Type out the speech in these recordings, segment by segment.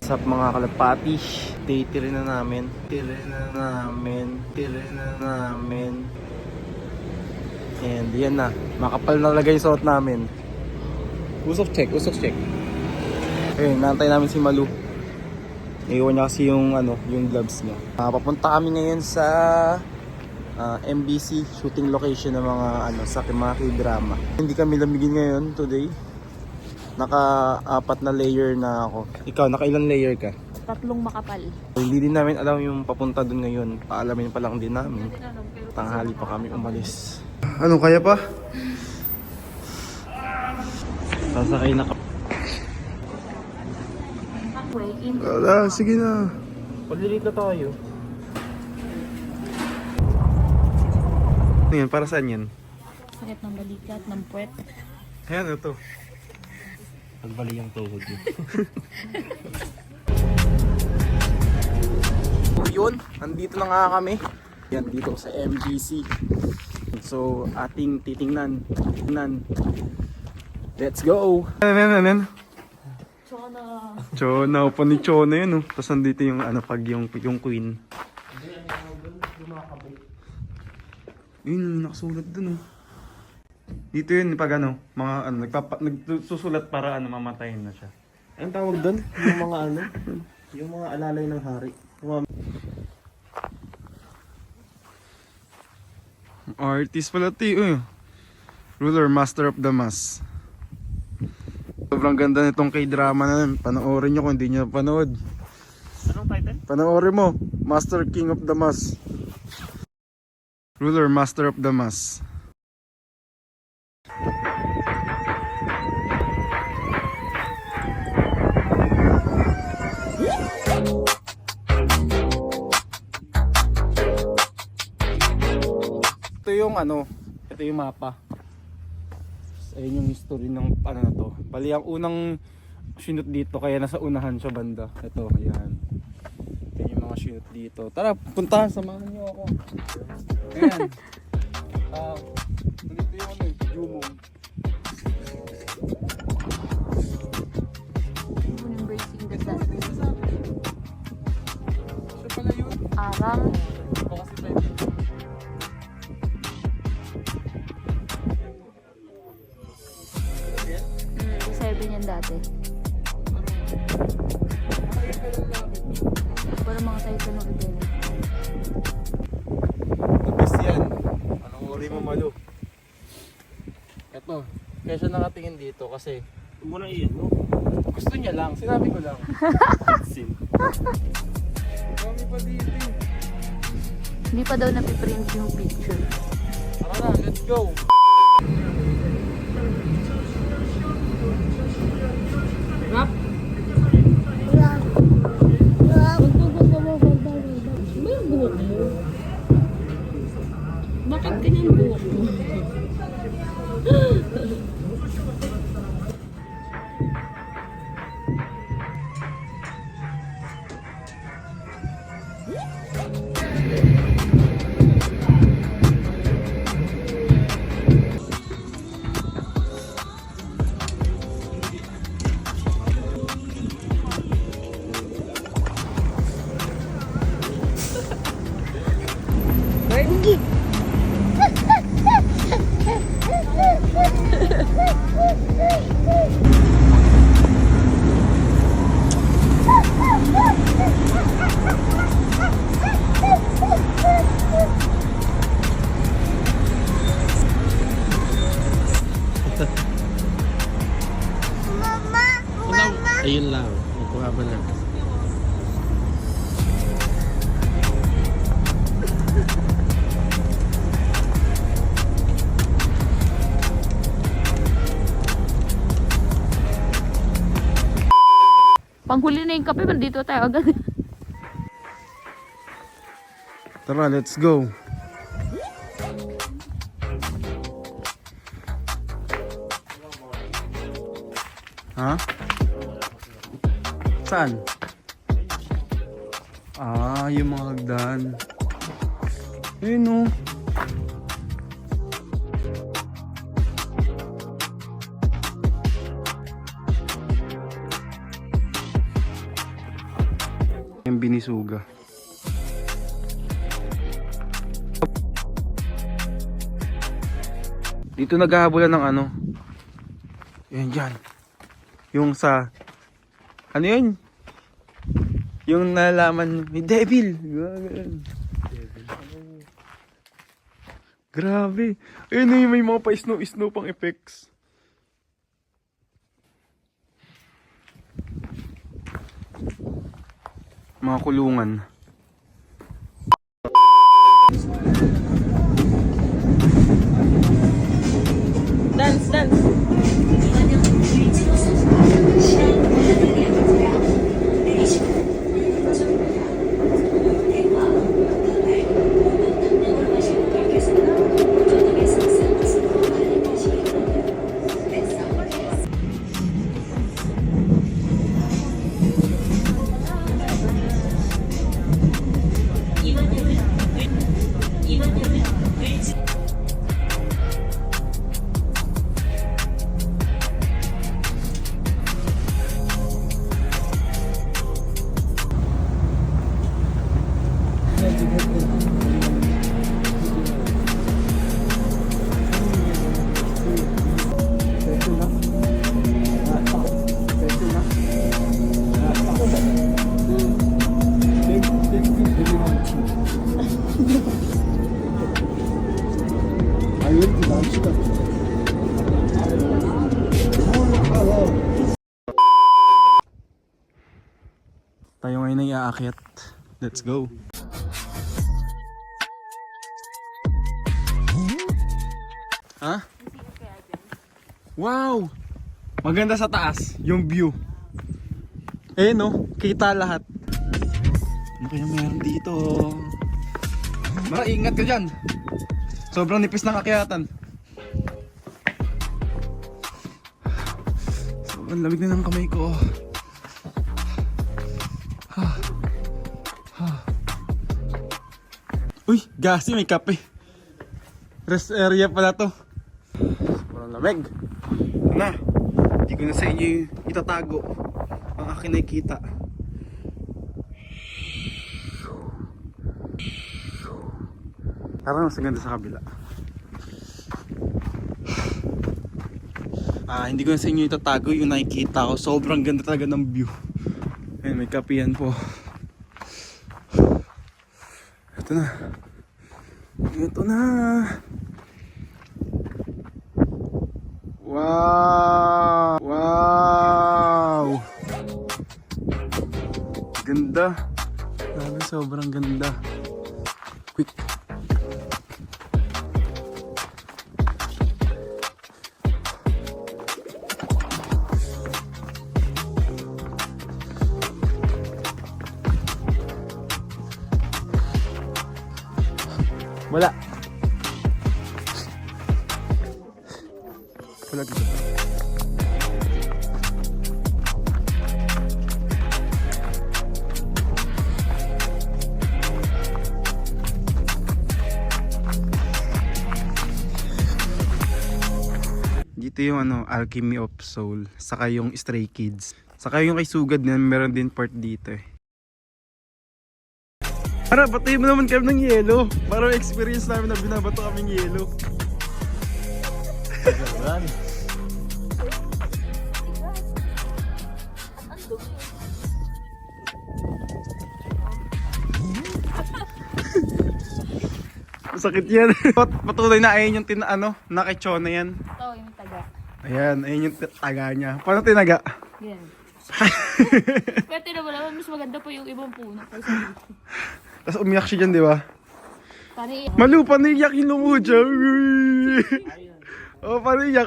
Sup mga kalapati, day 3 na namin. And yan na, makapal na talaga yung suot namin. Usok check. Ayun, naantay namin si Malu. Iwan niya kasi yung gloves niya. Papunta kami ngayon sa MBC shooting location ng mga K-drama. Hindi kami lamigin ngayon today. Naka-4 na layer na ako. Ikaw, naka-ilan layer ka? 3 makapal. Hindi din namin alam yung papunta dun ngayon. Paalamin pa lang din namin. Tanghali pa kami umalis. Ano, kaya pa? Sasakay na ka. Wala, sige na. Palilit na tayo. Ano yan? Para saan yan? Sakit ng balikat, ng puwet. Ayan, ito. Nagbali yung tuhod niya. Yun, nandito na nga kami. Yan, dito sa MBC. So, ating titingnan. Let's go! Ano? Chona, upo ni Chona yun, oh. Tapos nandito yung yung queen. Yun, nakasulat dun, oh. Dito yun, pag nagsusulat para mamatayin na siya. Anong tawag doon? Yung mga yung mga alalay ng hari. Artist pala tayo, Ruler, Master of the Mass. Sobrang ganda nitong K-drama na yun. Panoorin nyo kung hindi nyo panood. Anong title? Panoorin mo, Master King of the Mass. Ruler, Master of the Mass. Ito yung mapa. Ayun yung history ng na to. Bali ang unang sinut dito kaya nasa unahan siya banda. Ito, ayan. Yan yung mga sinut dito. Tara, puntahan, samahan niyo ako. Ayan. Dito yung Jumong. Embracing the sun. Siya pala yun. Arang. O kasi pwede. Serve niyan dati. Para mga title ng rebellion. The best yan. Anong uri mo, Malu? Eto, kaya siya nakatingin dito kasi Huwag mo na iyan, no? gusto niya lang, sinabi ko lang. Sin. Dami pa dito. Hindi pa daw napiprint yung picture. Tara na, let's go! Rap! Bakit ganyan buhok mo? Ayun lang. Nakuha ba na? Panghuli na yung kape, dito tayo agad. Tara, let's go! Ha? Saan? Yung mga hagdan. Ayun o. ng binisuga. Dito naghahabulan ng ano. Yan dyan. Yung sa... Ano yun? Yung nalaman may devil. Grabe. Ayun na yung may mga pa-snow pang effects. Mga kulungan. Dance, dance. Tayo ngayon ay aakyat. Let's go. Ha? Wow! Maganda sa taas, yung view. Eh no, kita lahat. Ano kaya meron dito? Mara, ingat ka dyan. Sobrang nipis ng akyatan. Sobrang lamig na ng kamay ko. Uy, gassy, may kape. Rest area pala to. Sobrang lamig. Na, hindi ko na sa inyo itatago ang aking nakikita. Parang mas ganda sa kabila. Hindi ko na sa inyo itatago yung nakikita ko. Sobrang ganda talaga ng view. Ayun, may kapihan po. Ito na. Ito na. Wow! Wow! Ganda. Grabe, sobrang ganda. Quick. Wala. Wala dito. Dito yung ano, Alchemy of Soul, saka yung Stray Kids. Saka yung kay Sugad na meron din part dito eh. Para batay mo naman kami ng yelo. Para experience namin na binabato kaming yelo. Masakit yan. Patuloy na ayun yung nakachona yan. Oo, yung taga. Ayan, ayun yung taga niya. Paano tinaga? Yan. Kaya tinawala naman, mas maganda pa yung ibang puno. Tapos umiyak siya dyan, di ba? Paano Malu, paano iyak yung lumuja? Oh, paano iyak?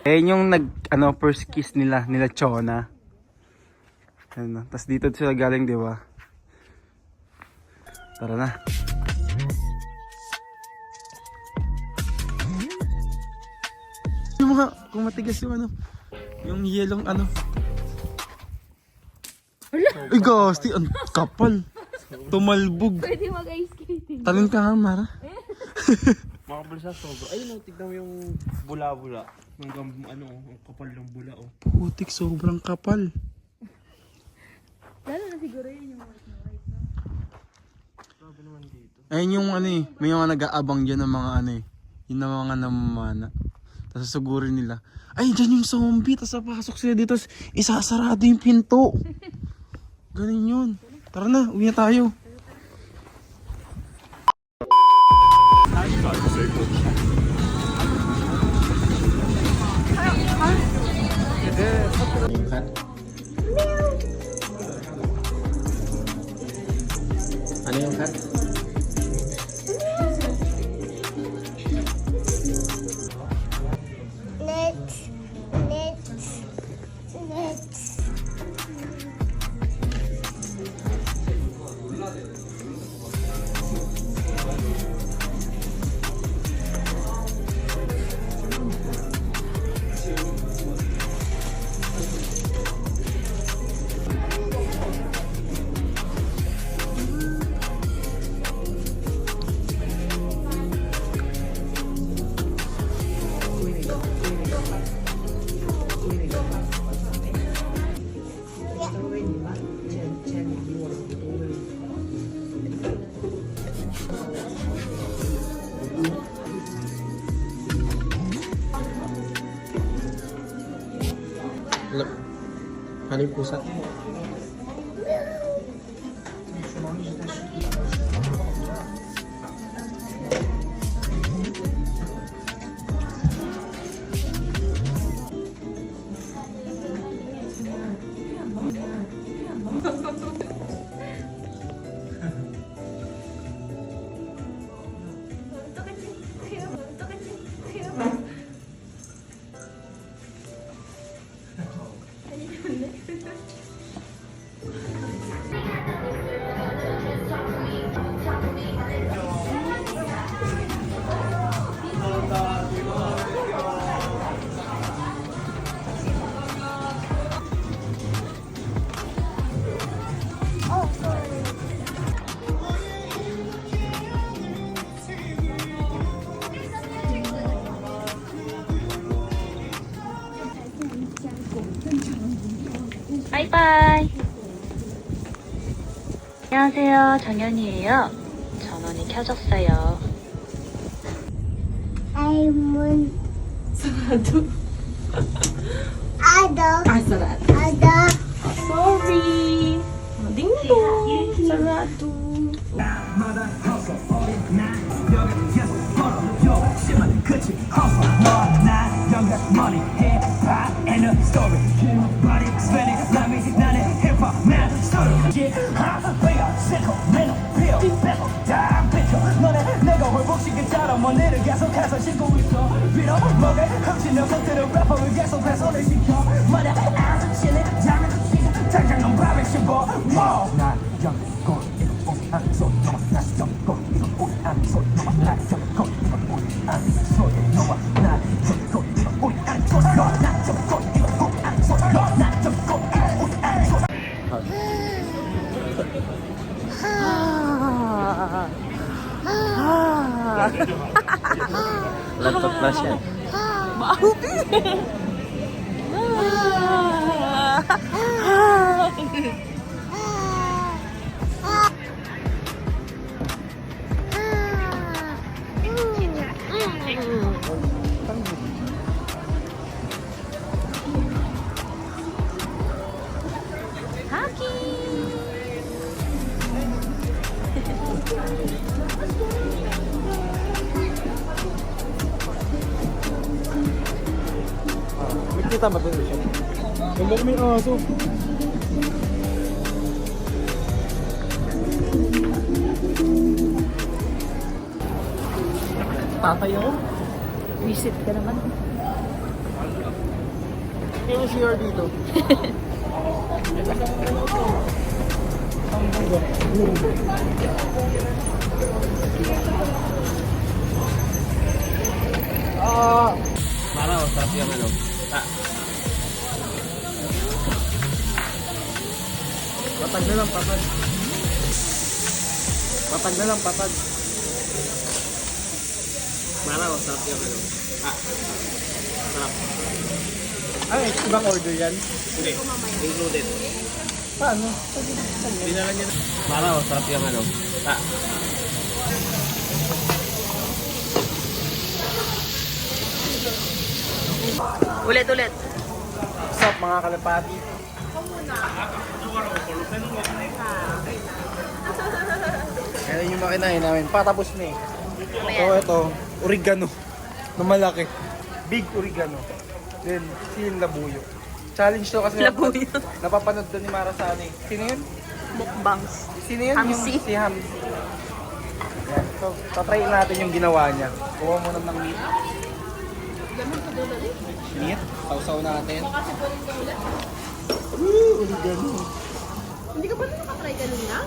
Ayun yung first kiss nila Chona. Ayun, tapos dito sila galing, di ba? Tara na. Yung mga, kung matigas yung yung yelong Ay, gasti, ang kapal. Tumalbog. pwede mag-ice skating? Talon ka nga, Mara. Makapal siya sobra. Ayun, tignan mo yung bula-bula. Ang kapal ng bula, oh. Putik, sobrang kapal. Lalo na siguro yun yung white na white. Grabe naman dito. Ayun yung ano eh, may mga nag-aabang dyan ng mga ano eh. Yung na mga namamana. Tapos sugurin nila, ay dyan yung zombie. Tapos papasok sila dito, tapos isasarado yung pinto. Ganun yun. Tara na, uwi na tayo. Ano yung cut? Ano yung pusa? 바이바이. 안녕하세요. 정연이에요. 전원이 켜졌어요. Aimon. Sarado. Ada. Ah, sarado. Ada. Sorry. Ding dong. Sarado. 내가 회복시키처럼 오늘은 계속해서 싣고 있어 위로 먹을 훔친 녀석들은 래퍼를 계속 훼손을 시켜 만약 아주 칠리 잠을 치고 당장 넌 밥을 씹어 난 영고 이건 우리 안 소리 너와 난 영고 이건 우리 안 소리 너와 난 영고 이건 우리 안 소리 너와 난 영고 이건 우리 안 소리 너와 난 영고 이건 우리 안 소리 너와 난 영고 이건 우리 안 소리 Lantot na siya. Kita ba doon siya? Ganda may aso. Papayo? Visit ka naman. May CR dito. Mara, sarap yung ano. Patag na lang, patag. Patag na lang, patag. Mara, sarap yung ano. Sarap. Ay, ibang order yan. Hindi. Included. Paano? Dinala niya. Mara, sarap yung ano. Ulit. What's up mga kalapati? Yan yung makinain namin. Patapos na eh. Ito, oregano. Na malaki. Big oregano. Then, siling labuyo. Challenge to kasi Labuyo. napapanood doon ni Mara sa ano eh. Sino yun? Mukbangs. Sino yun? Hamsi. Si Hamsi. Yan. So, tatry natin yung ginawa niya. Kuha mo ng meat. Meat. Sausaw natin. Oregano. Hindi ka ba nakatry kanina?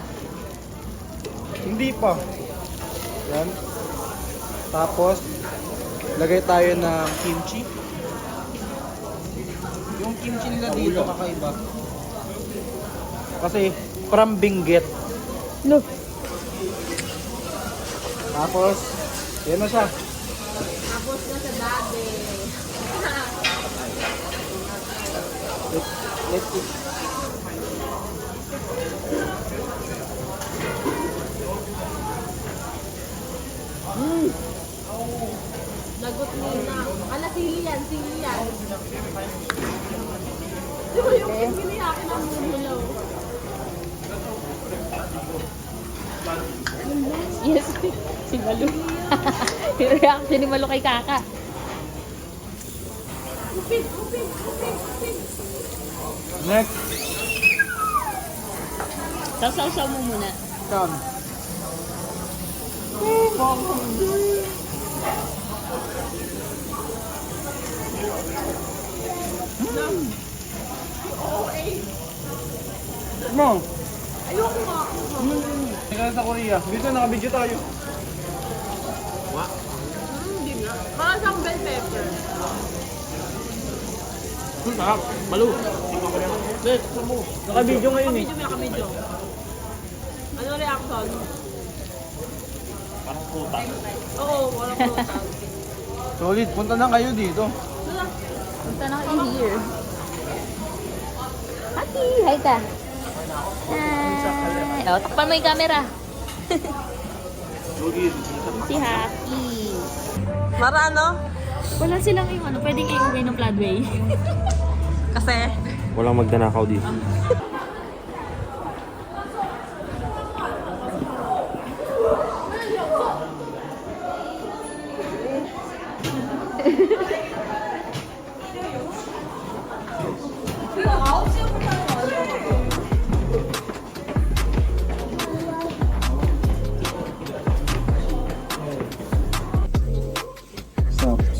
Hindi pa. Yan. Tapos, lagay tayo ng kimchi. Yung kimchi nila dito kakaiba. Kasi, from Benguet. No. Tapos, yan na siya. Tapos na sa dati. Let's eat. Lagot mo na. Sili yan. Di ba yung giniyakin ng mumulaw? Yes, si Malu. Yung reaction ni Malu kay Kaka. Next. Sausaw mo muna. Come. Mo. Ayoko nga. Teka sa Korea. Dito nakabidyo tayo. Hindi nga. Baka siyang bell pepper. Sarap. Malu. Let's mo. Nakabidyo ngayon eh. Nakamedyo. Ano reaction? Parang puta. Oo, walang prutas. Solid. Punta na kayo dito. Punta na kayo here. Haki, hi ka. Hi. Oh, takpan mo yung camera. Si Haki. Mara, ano? Wala silang yung ano, pwedeng iuwi ng Floodway. Kasi, Walang magdanakaw dito.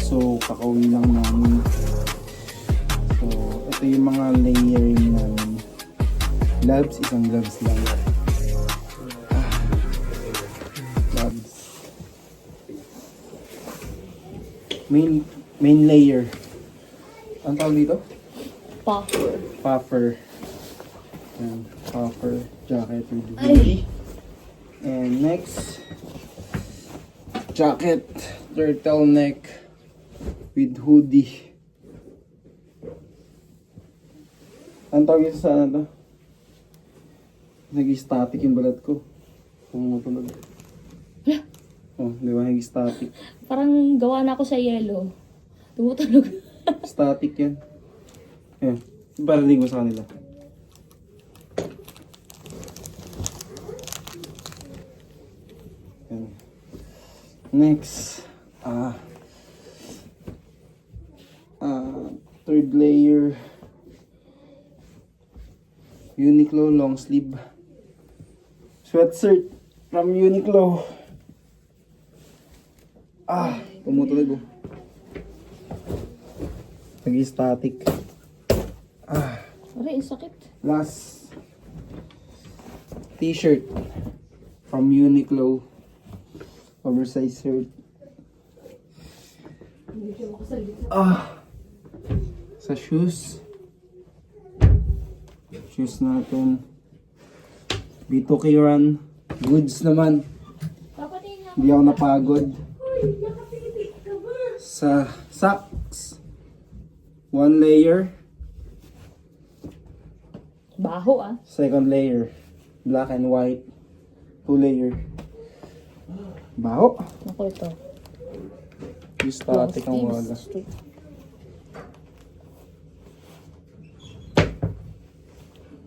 So, kakauwi lang namin. So, ito yung mga layering namin. Gloves, isang gloves lang. Gloves. Main layer. Ang tawag dito? Puffer. Puffer. Yan, puffer jacket with hoodie. And next, jacket, turtleneck with hoodie. Ang tawag ito sa ano to? Nag-static yung balat ko. Pumutunog. Oh, di ba? Nag-static. Parang gawa na ako sa yellow. Tumutunog. Static yan. Ayan. Ibarating mo sa kanila. Ayan. Next. Third layer. Uniqlo long sleeve. Sweatshirt from Uniqlo. Tumutunog oh. Nag-static. Aray, ang sakit. Last t-shirt from Uniqlo. Oversized shirt. Sa shoes. Shoes natin. B2K run. Goods naman. Hindi ako napagod. Sa socks. One layer. Baho ah. Second layer, black and white. 2 layer. Baho. Ako ito. Yung static ang wala.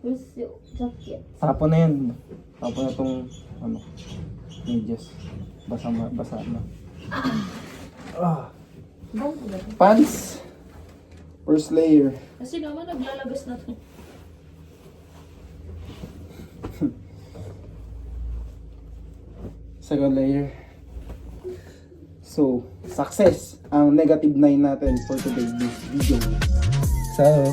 Where's your jacket? Tapon na yan. Tapon na tong ano, medyas. Basa na. Ah. Pants. First layer. Kasi naman naglalabas na to. Second layer. So, success ang negative 9 natin for today's video. So,